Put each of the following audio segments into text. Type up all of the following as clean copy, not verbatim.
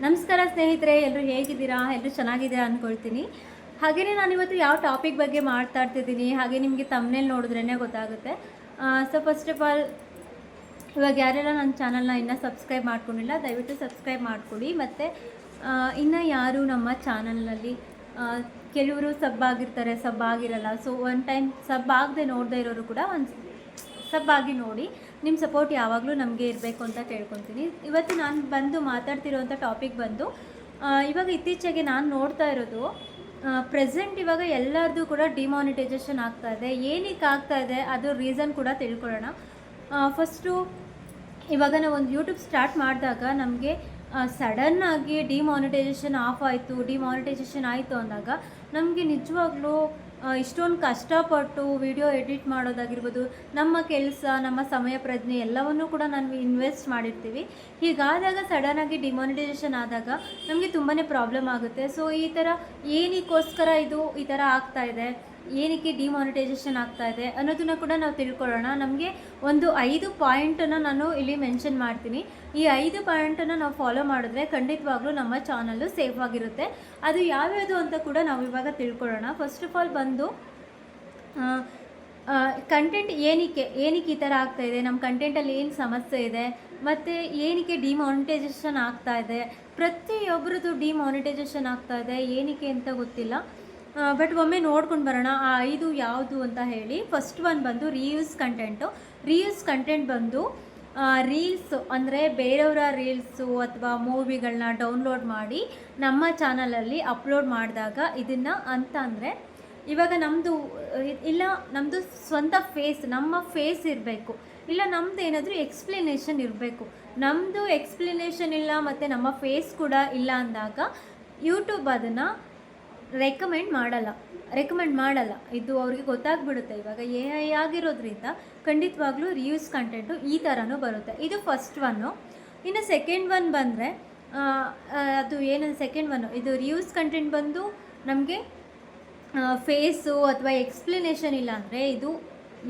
ನಮಸ್ಕಾರ ಸ್ನೇಹಿತರೆ, ಎಲ್ಲರೂ ಹೇಗಿದ್ದೀರಾ? ಎಲ್ಲರೂ ಚೆನ್ನಾಗಿದ್ದೀರಾ ಅಂದ್ಕೊಳ್ತೀನಿ. ಹಾಗೆಯೇ ನಾನಿವತ್ತು ಯಾವ ಟಾಪಿಕ್ ಬಗ್ಗೆ ಮಾತಾಡ್ತಿದ್ದೀನಿ ಹಾಗೆ ನಿಮಗೆ ತಮ್ಮನೇಲಿ ನೋಡಿದ್ರೇ ಗೊತ್ತಾಗುತ್ತೆ. ಸೊ ಫಸ್ಟ್ ಆಫ್ ಆಲ್, ಇವಾಗ ಯಾರೆಲ್ಲ ನನ್ನ ಚಾನಲ್ನ ಇನ್ನೂ ಸಬ್ಸ್ಕ್ರೈಬ್ ಮಾಡ್ಕೊಂಡಿಲ್ಲ ದಯವಿಟ್ಟು ಸಬ್ಸ್ಕ್ರೈಬ್ ಮಾಡಿಕೊಡಿ. ಮತ್ತು ಇನ್ನು ಯಾರು ನಮ್ಮ ಚಾನಲ್ನಲ್ಲಿ ಕೆಲವರು ಸಬ್ ಆಗಿರ್ತಾರೆ, ಸಬ್ ಆಗಿರಲ್ಲ. ಸೊ ಒನ್ ಟೈಮ್ ಸಬ್ ಆಗದೆ ನೋಡದೇ ಇರೋರು ಕೂಡ ಒಂದು ಸಬ್ ಆಗಿ ನೋಡಿ. ನಿಮ್ಮ ಸಪೋರ್ಟ್ ಯಾವಾಗಲೂ ನಮಗೆ ಇರಬೇಕು ಅಂತ ಕೇಳ್ಕೊತೀನಿ. ಇವತ್ತು ನಾನು ಬಂದು ಮಾತಾಡ್ತಿರೋಂಥ ಟಾಪಿಕ್ ಬಂದು ಇವಾಗ ಇತ್ತೀಚೆಗೆ ನಾನು ನೋಡ್ತಾ ಇರೋದು ಪ್ರೆಸೆಂಟ್ ಇವಾಗ ಎಲ್ಲರದ್ದು ಕೂಡ ಡಿಮಾನಿಟೈಸೇಷನ್ ಆಗ್ತಾಯಿದೆ. ಏನಕ್ಕೆ ಆಗ್ತಾಯಿದೆ ಅದು ರೀಸನ್ ಕೂಡ ತಿಳ್ಕೊಳ್ಳೋಣ. ಫಸ್ಟು ಇವಾಗ ನಾವು ಒಂದು ಯೂಟ್ಯೂಬ್ ಸ್ಟಾರ್ಟ್ ಮಾಡಿದಾಗ ನಮಗೆ ಸಡನ್ನಾಗಿ ಡಿಮಾನಿಟೈಸೇಷನ್ ಆಫ್ ಆಯಿತು, ಡಿಮಾನಿಟೈಸೇಷನ್ ಆಯಿತು ಅಂದಾಗ ನಮಗೆ ನಿಜವಾಗ್ಲೂ ಇಷ್ಟೊಂದು ಕಷ್ಟಪಟ್ಟು ವಿಡಿಯೋ ಎಡಿಟ್ ಮಾಡೋದಾಗಿರ್ಬೋದು, ನಮ್ಮ ಕೆಲಸ, ನಮ್ಮ ಸಮಯ ಪ್ರಜ್ಞೆ ಎಲ್ಲವನ್ನೂ ಕೂಡ ನಾವು ಇನ್ವೆಸ್ಟ್ ಮಾಡಿರ್ತೀವಿ. ಹೀಗಾದಾಗ ಸಡನ್ನಾಗಿ ಡಿಮಾನಿಟೈಸೇಷನ್ ಆದಾಗ ನಮಗೆ ತುಂಬಾ ಪ್ರಾಬ್ಲಮ್ ಆಗುತ್ತೆ. ಸೊ ಈ ಥರ ಏನಕ್ಕೋಸ್ಕರ ಇದು ಈ ಥರ ಆಗ್ತಾಯಿದೆ, ಏನಕ್ಕೆ ಡಿಮಾನಿಟೈಸೇಷನ್ ಆಗ್ತಾಯಿದೆ ಅನ್ನೋದನ್ನು ಕೂಡ ನಾವು ತಿಳ್ಕೊಳ್ಳೋಣ. ನಮಗೆ ಒಂದು 5 ಪಾಯಿಂಟನ್ನು ನಾನು ಇಲ್ಲಿ ಮೆನ್ಷನ್ ಮಾಡ್ತೀನಿ. ಈ 5 ಪಾಯಿಂಟನ್ನು ನಾವು ಫಾಲೋ ಮಾಡಿದ್ರೆ ಖಂಡಿತವಾಗ್ಲೂ ನಮ್ಮ ಚಾನಲ್ಲು ಸೇಫ್ ಆಗಿರುತ್ತೆ. ಅದು ಯಾವ್ಯಾವುದು ಅಂತ ಕೂಡ ನಾವು ಇವಾಗ ತಿಳ್ಕೊಳ್ಳೋಣ. ಫಸ್ಟ್ ಆಫ್ ಆಲ್ ಬಂದು ಕಂಟೆಂಟ್ ಏನಕ್ಕೆ ಈ ಥರ ಆಗ್ತಾಯಿದೆ, ನಮ್ಮ ಕಂಟೆಂಟಲ್ಲಿ ಏನು ಸಮಸ್ಯೆ ಇದೆ, ಮತ್ತು ಏನಕ್ಕೆ ಡಿಮಾನಿಟೈಸೇಷನ್ ಆಗ್ತಾಯಿದೆ. ಪ್ರತಿಯೊಬ್ಬರದ್ದು ಡಿಮಾನಿಟೈಸೇಷನ್ ಆಗ್ತಾಯಿದೆ, ಏನಕ್ಕೆ ಅಂತ ಗೊತ್ತಿಲ್ಲ. ಬಟ್ ಒಮ್ಮೆ ನೋಡ್ಕೊಂಡು ಬರೋಣ ಆ 5 ಯಾವುದು ಅಂತ ಹೇಳಿ. ಫಸ್ಟ್ ಒನ್ ಬಂದು ರೀಯೂಸ್ ಕಂಟೆಂಟು. ರೀಯೂಸ್ ಕಂಟೆಂಟ್ ಬಂದು ರೀಲ್ಸು ಅಂದರೆ ಬೇರೆಯವರ ರೀಲ್ಸು ಅಥವಾ ಮೂವಿಗಳನ್ನ ಡೌನ್ಲೋಡ್ ಮಾಡಿ ನಮ್ಮ ಚಾನಲಲ್ಲಿ ಅಪ್ಲೋಡ್ ಮಾಡಿದಾಗ ಇದನ್ನು ಅಂತ ಅಂದರೆ ಇವಾಗ ನಮ್ಮದು ಸ್ವಂತ ಫೇಸ್, ನಮ್ಮ ಫೇಸ್ ಇರಬೇಕು, ಇಲ್ಲ ನಮ್ಮದು ಏನಾದರೂ ಎಕ್ಸ್ಪ್ಲನೇಷನ್ ಇರಬೇಕು. ನಮ್ಮದು ಎಕ್ಸ್ಪ್ಲನೇಷನ್ ಇಲ್ಲ ಮತ್ತು ನಮ್ಮ ಫೇಸ್ ಕೂಡ ಇಲ್ಲ ಅಂದಾಗ ಯೂಟ್ಯೂಬ್ ಅದನ್ನು ರೆಕಮೆಂಡ್ ಮಾಡಲ್ಲ. ಇದು ಅವ್ರಿಗೆ ಗೊತ್ತಾಗ್ಬಿಡುತ್ತೆ. ಇವಾಗ AI ಆಗಿರೋದ್ರಿಂದ ಖಂಡಿತವಾಗ್ಲೂ ರಿಯೂಸ್ ಕಂಟೆಂಟು ಈ ಥರನೂ ಬರುತ್ತೆ. ಇದು ಫಸ್ಟ್ ಒನ್ನು. ಇನ್ನು ಸೆಕೆಂಡ್ ಒನ್ ಬಂದರೆ ಅದು ಏನಂದ್ರೆ ಸೆಕೆಂಡ್ ಒನ್ನು ಇದು ರಿಯೂಸ್ ಕಂಟೆಂಟ್ ಬಂದು ನಮಗೆ ಫೇಸು ಅಥವಾ ಎಕ್ಸ್ಪ್ಲನೇಷನ್ ಇಲ್ಲ ಅಂದರೆ ಇದು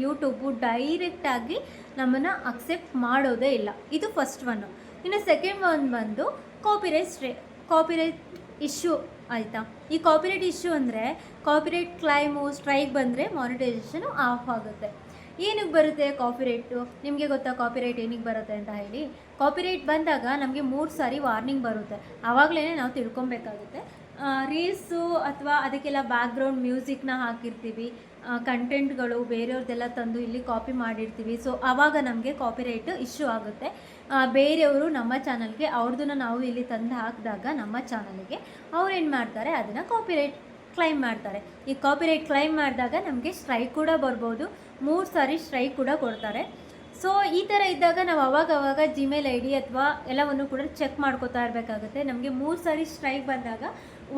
ಯೂಟ್ಯೂಬು ಡೈರೆಕ್ಟಾಗಿ ನಮ್ಮನ್ನು ಅಕ್ಸೆಪ್ಟ್ ಮಾಡೋದೇ ಇಲ್ಲ. ಇದು ಫಸ್ಟ್ ಒನ್ನು. ಇನ್ನು ಸೆಕೆಂಡ್ ಒನ್ ಬಂದು ಕಾಪಿರೈಟ್ ಇಶ್ಯೂ ಆಯಿತಾ. ಈ ಕಾಪಿರೈಟ್ ಇಶ್ಯೂ ಅಂದರೆ ಕಾಪಿರೈಟ್ ಕ್ಲೈಮು, ಸ್ಟ್ರೈಕ್ ಬಂದರೆ ಮಾನಿಟೈಸೇಷನು ಆಫ್ ಆಗುತ್ತೆ. ಏನಕ್ಕೆ ಬರುತ್ತೆ ಕಾಪಿರೈಟು? ನಿಮಗೆ ಗೊತ್ತಾ ಕಾಪಿರೈಟ್ ಏನಕ್ಕೆ ಬರುತ್ತೆ ಅಂತ ಹೇಳಿ? ಕಾಪಿರೈಟ್ ಬಂದಾಗ ನಮಗೆ 3 ಸಾರಿ ವಾರ್ನಿಂಗ್ ಬರುತ್ತೆ. ಆವಾಗಲೇ ನಾವು ತಿಳ್ಕೊಬೇಕಾಗುತ್ತೆ. ರೀಲ್ಸು ಅಥವಾ ಅದಕ್ಕೆಲ್ಲ ಬ್ಯಾಕ್ಗ್ರೌಂಡ್ ಮ್ಯೂಸಿಕ್ನ ಹಾಕಿರ್ತೀವಿ, ಕಂಟೆಂಟ್ಗಳು ಬೇರೆಯವ್ರದ್ದೆಲ್ಲ ತಂದು ಇಲ್ಲಿ ಕಾಪಿ ಮಾಡಿರ್ತೀವಿ. ಸೊ ಆವಾಗ ನಮಗೆ ಕಾಪಿರೈಟ್ ಇಶ್ಯೂ ಆಗುತ್ತೆ. ಬೇರೆಯವರು ನಮ್ಮ ಚಾನಲ್ಗೆ ಅವ್ರದ್ದನ್ನು ನಾವು ಇಲ್ಲಿ ತಂದು ಹಾಕಿದಾಗ ನಮ್ಮ ಚಾನಲ್ಗೆ ಅವ್ರು ಏನು ಮಾಡ್ತಾರೆ, ಅದನ್ನು ಕಾಪಿರೈಟ್ ಕ್ಲೈಮ್ ಮಾಡ್ತಾರೆ. ಈ ಕಾಪಿರೈಟ್ ಕ್ಲೈಮ್ ಮಾಡಿದಾಗ ನಮಗೆ ಸ್ಟ್ರೈಕ್ ಕೂಡ ಬರ್ಬೋದು. 3 ಸಾರಿ ಸ್ಟ್ರೈಕ್ ಕೂಡ ಕೊಡ್ತಾರೆ. ಸೊ ಈ ಥರ ಇದ್ದಾಗ ನಾವು ಅವಾಗ ಜಿಮೇಲ್ ID ಅಥವಾ ಎಲ್ಲವನ್ನು ಕೂಡ ಚೆಕ್ ಮಾಡ್ಕೋತಾ ಇರಬೇಕಾಗುತ್ತೆ. ನಮಗೆ 3 ಸಾರಿ ಸ್ಟ್ರೈಕ್ ಬಂದಾಗ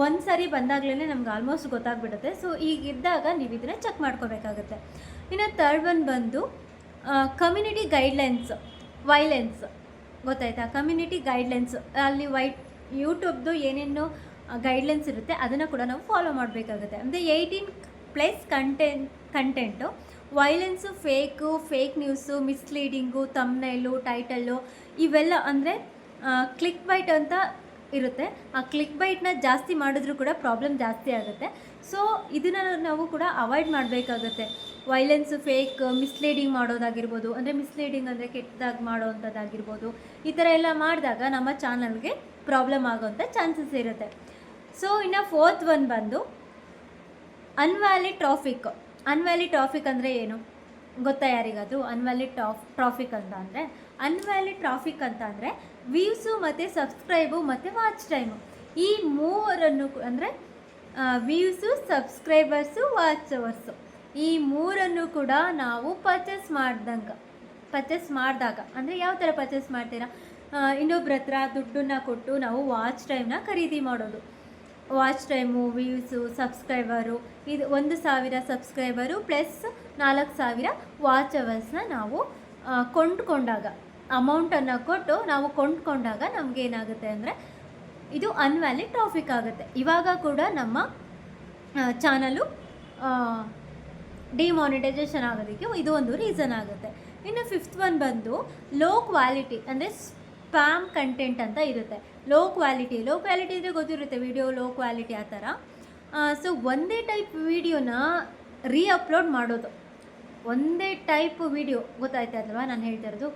1 ಸಾರಿ ಬಂದಾಗಲೇ ನಮ್ಗೆ ಆಲ್ಮೋಸ್ಟ್ ಗೊತ್ತಾಗ್ಬಿಡುತ್ತೆ. ಸೊ ಈಗಿದ್ದಾಗ ನೀವು ಇದನ್ನು ಚೆಕ್ ಮಾಡ್ಕೋಬೇಕಾಗುತ್ತೆ. ಇನ್ನು ಥರ್ಡ್ ಒನ್ ಬಂದು ಕಮ್ಯುನಿಟಿ ಗೈಡ್ಲೈನ್ಸ್, ವೈಲೆನ್ಸ್ ಗೊತ್ತಾಯ್ತಾ? ಕಮ್ಯುನಿಟಿ ಗೈಡ್ಲೈನ್ಸ್ ಅಲ್ಲಿ ಯೂಟ್ಯೂಬ್ದು ಏನೇನು ಗೈಡ್ಲೈನ್ಸ್ ಇರುತ್ತೆ ಅದನ್ನು ಕೂಡ ನಾವು ಫಾಲೋ ಮಾಡಬೇಕಾಗುತ್ತೆ. ಅಂದರೆ 18+ content, violence, fake news, misleading, thumbnail, title ಇವೆಲ್ಲ ಅಂದರೆ ಕ್ಲಿಕ್ ಬೈಟ್ ಅಂತ ಇರುತ್ತೆ. ಆ ಕ್ಲಿಕ್ ಬೈಟ್ನ ಜಾಸ್ತಿ ಮಾಡಿದ್ರೂ ಕೂಡ ಪ್ರಾಬ್ಲಮ್ ಜಾಸ್ತಿ ಆಗುತ್ತೆ. ಸೊ ಇದನ್ನು ನಾವು ಕೂಡ ಅವಾಯ್ಡ್ ಮಾಡಬೇಕಾಗುತ್ತೆ. ವೈಲೆನ್ಸು, ಫೇಕ್, ಮಿಸ್ಲೀಡಿಂಗ್ ಮಾಡೋದಾಗಿರ್ಬೋದು, ಅಂದರೆ ಮಿಸ್ಲೀಡಿಂಗ್ ಅಂದರೆ ಕೆಟ್ಟದಾಗಿ ಮಾಡೋವಂಥದ್ದಾಗಿರ್ಬೋದು. ಈ ಥರ ಎಲ್ಲ ಮಾಡಿದಾಗ ನಮ್ಮ ಚಾನಲ್ಗೆ ಪ್ರಾಬ್ಲಮ್ ಆಗೋವಂಥ ಚಾನ್ಸಸ್ ಇರುತ್ತೆ. ಸೊ ಇನ್ನು ಫೋರ್ತ್ ಒನ್ ಬಂದು ಅನ್ವ್ಯಾಲಿಡ್ ಟ್ರಾಫಿಕ್ ಅಂದರೆ ಏನು ಗೊತ್ತಾ ಯಾರಿಗಾದರೂ? ಟ್ರಾಫಿಕ್ ಅಂತ ಅಂದರೆ ವ್ಯೂಸು ಮತ್ತು ಸಬ್ಸ್ಕ್ರೈಬು ಮತ್ತು ವಾಚ್ ಟೈಮು, ಈ ಮೂರನ್ನು ಅಂದರೆ ವ್ಯೂಸು, ಸಬ್ಸ್ಕ್ರೈಬರ್ಸು, ವಾಚ್ ಅವರ್ಸು, ಈ ಮೂರನ್ನು ಕೂಡ ನಾವು ಪರ್ಚೇಸ್ ಮಾಡಿದಾಗ ಅಂದರೆ ಯಾವ ಥರ ಪರ್ಚೇಸ್ ಮಾಡ್ತೀರಾ? ಇನ್ನೊಬ್ಬರ ಹತ್ರ ದುಡ್ಡನ್ನು ಕೊಟ್ಟು ನಾವು ವಾಚ್ ಟೈಮ್ನ ಖರೀದಿ ಮಾಡೋದು. ವಾಚ್ ಟೈಮು, ವ್ಯೂಸು, ಸಬ್ಸ್ಕ್ರೈಬರು, ಇದು 1000 ಸಬ್ಸ್ಕ್ರೈಬರು ಪ್ಲಸ್ 4000 ವಾಚ್ ಅವರ್ಸ್ನ ನಾವು ಕೊಂಡ್ಕೊಂಡಾಗ, ಅಮೌಂಟನ್ನು ಕೊಟ್ಟು ನಾವು ಕೊಂಡ್ಕೊಂಡಾಗ ನಮಗೇನಾಗುತ್ತೆ ಅಂದರೆ ಇದು ಅನ್ವ್ಯಾಲಿಡ್ ಟ್ರಾಫಿಕ್ ಆಗುತ್ತೆ. ಇವಾಗ ಕೂಡ ನಮ್ಮ ಚಾನಲು ಡಿಮಾನಿಟೈಸೇಷನ್ ಆಗೋದಕ್ಕೆ ಇದು ಒಂದು ರೀಸನ್ ಆಗುತ್ತೆ. ಇನ್ನು ಫಿಫ್ತ್ ಒನ್ ಬಂದು ಲೋ ಕ್ವಾಲಿಟಿ ಅಂದರೆ ಸ್ಪ್ಯಾಮ್ ಕಂಟೆಂಟ್ ಅಂತ ಇರುತ್ತೆ. ಲೋ ಕ್ವಾಲಿಟಿ ಅಂದರೆ ಗೊತ್ತಿರುತ್ತೆ, ವಿಡಿಯೋ ಲೋ ಕ್ವಾಲಿಟಿ ಆ ಥರ. ಸೊ ಒಂದೇ ಟೈಪ್ ವಿಡಿಯೋನ ಅಪ್ಲೋಡ್ ಮಾಡೋದು, ಒಂದೇ ಟೈಪ್ ವಿಡಿಯೋ ಗೊತ್ತಾಯ್ತಲ್ವಾ ನಾನು ಹೇಳ್ತಾ ಇರೋದು.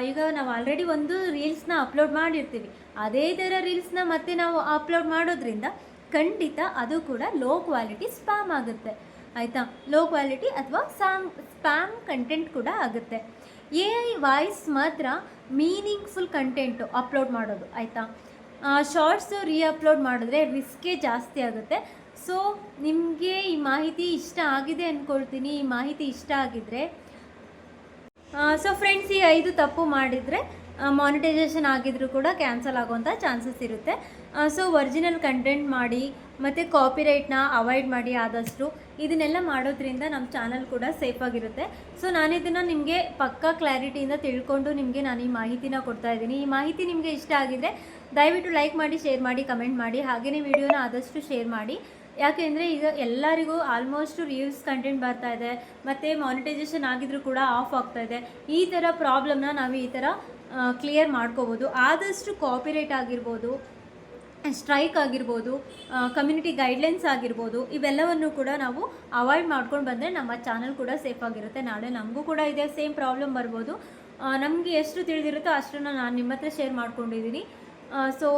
ಈಗ ನಾವು ಆಲ್ರೆಡಿ ಒಂದು ರೀಲ್ಸ್ನ ಅಪ್ಲೋಡ್ ಮಾಡಿರ್ತೀವಿ, ಅದೇ ಥರ ರೀಲ್ಸ್ನ ಮತ್ತೆ ನಾವು ಅಪ್ಲೋಡ್ ಮಾಡೋದ್ರಿಂದ ಖಂಡಿತ ಅದು ಕೂಡ ಲೋ ಕ್ವಾಲಿಟಿ ಸ್ಪ್ಯಾಮ್ ಆಗುತ್ತೆ, ಆಯಿತಾ. ಲೋ ಕ್ವಾಲಿಟಿ ಅಥವಾ ಸ್ಪ್ಯಾಮ್ ಕಂಟೆಂಟ್ ಕೂಡ ಆಗುತ್ತೆ. AI ವಾಯ್ಸ್ ಮಾತ್ರ ಮೀನಿಂಗ್ಫುಲ್ ಕಂಟೆಂಟು ಅಪ್ಲೋಡ್ ಮಾಡೋದು, ಆಯಿತಾ. ಶಾರ್ಟ್ಸು ಅಪ್ಲೋಡ್ ಮಾಡಿದ್ರೆ ರಿಸ್ಕೇ ಜಾಸ್ತಿ ಆಗುತ್ತೆ. ಸೊ ನಿಮಗೆ ಈ ಮಾಹಿತಿ ಇಷ್ಟ ಆಗಿದೆ ಅಂದ್ಕೊಳ್ತೀನಿ. ಈ ಮಾಹಿತಿ ಇಷ್ಟ ಆಗಿದ್ದರೆ ಸೊ ಫ್ರೆಂಡ್ಸ್, ಈ 5 ತಪ್ಪು ಮಾಡಿದರೆ ಮಾನಿಟೈಸೇಷನ್ ಆಗಿದ್ರೂ ಕೂಡ ಕ್ಯಾನ್ಸಲ್ ಆಗುವಂಥ ಚಾನ್ಸಸ್ ಇರುತ್ತೆ. ಸೊ ಒರಿಜಿನಲ್ ಕಂಟೆಂಟ್ ಮಾಡಿ ಮತ್ತು ಕಾಪಿರೈಟ್ನ ಅವಾಯ್ಡ್ ಮಾಡಿ ಆದಷ್ಟು. ಇದನ್ನೆಲ್ಲ ಮಾಡೋದ್ರಿಂದ ನಮ್ಮ ಚಾನಲ್ ಕೂಡ ಸೇಫಾಗಿರುತ್ತೆ. ಸೊ ನಾನಿದನ್ನು ನಿಮಗೆ ಪಕ್ಕಾ ಕ್ಲಾರಿಟಿಯಿಂದ ತಿಳ್ಕೊಂಡು ನಿಮಗೆ ನಾನು ಈ ಮಾಹಿತಿನ ಕೊಡ್ತಾ ಇದ್ದೀನಿ. ಈ ಮಾಹಿತಿ ನಿಮಗೆ ಇಷ್ಟ ಆಗಿದರೆ ದಯವಿಟ್ಟು ಲೈಕ್ ಮಾಡಿ, ಶೇರ್ ಮಾಡಿ, ಕಮೆಂಟ್ ಮಾಡಿ. ಹಾಗೆಯೇ ವಿಡಿಯೋನ ಆದಷ್ಟು ಶೇರ್ ಮಾಡಿ. ಯಾಕೆಂದರೆ ಈಗ ಎಲ್ಲರಿಗೂ ಆಲ್ಮೋಸ್ಟ್ ರೀಲ್ಸ್ ಕಂಟೆಂಟ್ ಬರ್ತಾ ಇದೆ, ಮತ್ತು ಮಾನಿಟೈಸೇಷನ್ ಆಗಿದ್ರೂ ಕೂಡ ಆಫ್ ಆಗ್ತಾಯಿದೆ. ಈ ಥರ ಪ್ರಾಬ್ಲಮ್ನ ನಾವು ಈ ಥರ ಕ್ಲಿಯರ್ ಮಾಡ್ಕೋಬೋದು. ಆದಷ್ಟು ಕಾಪಿರೈಟ್ ಆಗಿರ್ಬೋದು, ಸ್ಟ್ರೈಕ್ ಆಗಿರ್ಬೋದು, ಕಮ್ಯುನಿಟಿ ಗೈಡ್ಲೈನ್ಸ್ ಆಗಿರ್ಬೋದು, ಇವೆಲ್ಲವನ್ನು ಕೂಡ ನಾವು ಅವಾಯ್ಡ್ ಮಾಡ್ಕೊಂಡು ಬಂದರೆ ನಮ್ಮ ಚಾನಲ್ ಕೂಡ ಸೇಫ್ ಆಗಿರುತ್ತೆ. ನಾಳೆ ನಮಗೂ ಕೂಡ ಇದೇ ಸೇಮ್ ಪ್ರಾಬ್ಲಮ್ ಬರ್ಬೋದು. ನಮಗೆ ಎಷ್ಟು ತಿಳಿದಿರುತ್ತೋ ಅಷ್ಟನ್ನು ನಾನು ನಿಮ್ಮ ಹತ್ರ ಶೇರ್ ಮಾಡ್ಕೊಂಡಿದ್ದೀನಿ. ಸೊ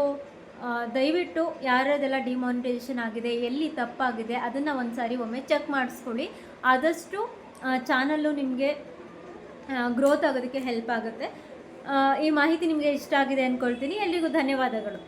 ದಯವಿಟ್ಟು ಯಾರದೆಲ್ಲ ಡಿಮಾನಿಟೈಸೇಷನ್ ಆಗಿದೆ, ಎಲ್ಲಿ ತಪ್ಪಾಗಿದೆ ಅದನ್ನು ಒಮ್ಮೆ ಚೆಕ್ ಮಾಡಿಸ್ಕೊಳ್ಳಿ. ಆದಷ್ಟು ಚಾನಲ್ಲು ನಿಮಗೆ ಗ್ರೋತ್ ಆಗೋದಕ್ಕೆ ಹೆಲ್ಪ್ ಆಗುತ್ತೆ. ಈ ಮಾಹಿತಿ ನಿಮಗೆ ಇಷ್ಟ ಆಗಿದೆ ಅಂದ್ಕೊಳ್ತೀನಿ. ಎಲ್ರಿಗೂ ಧನ್ಯವಾದಗಳು.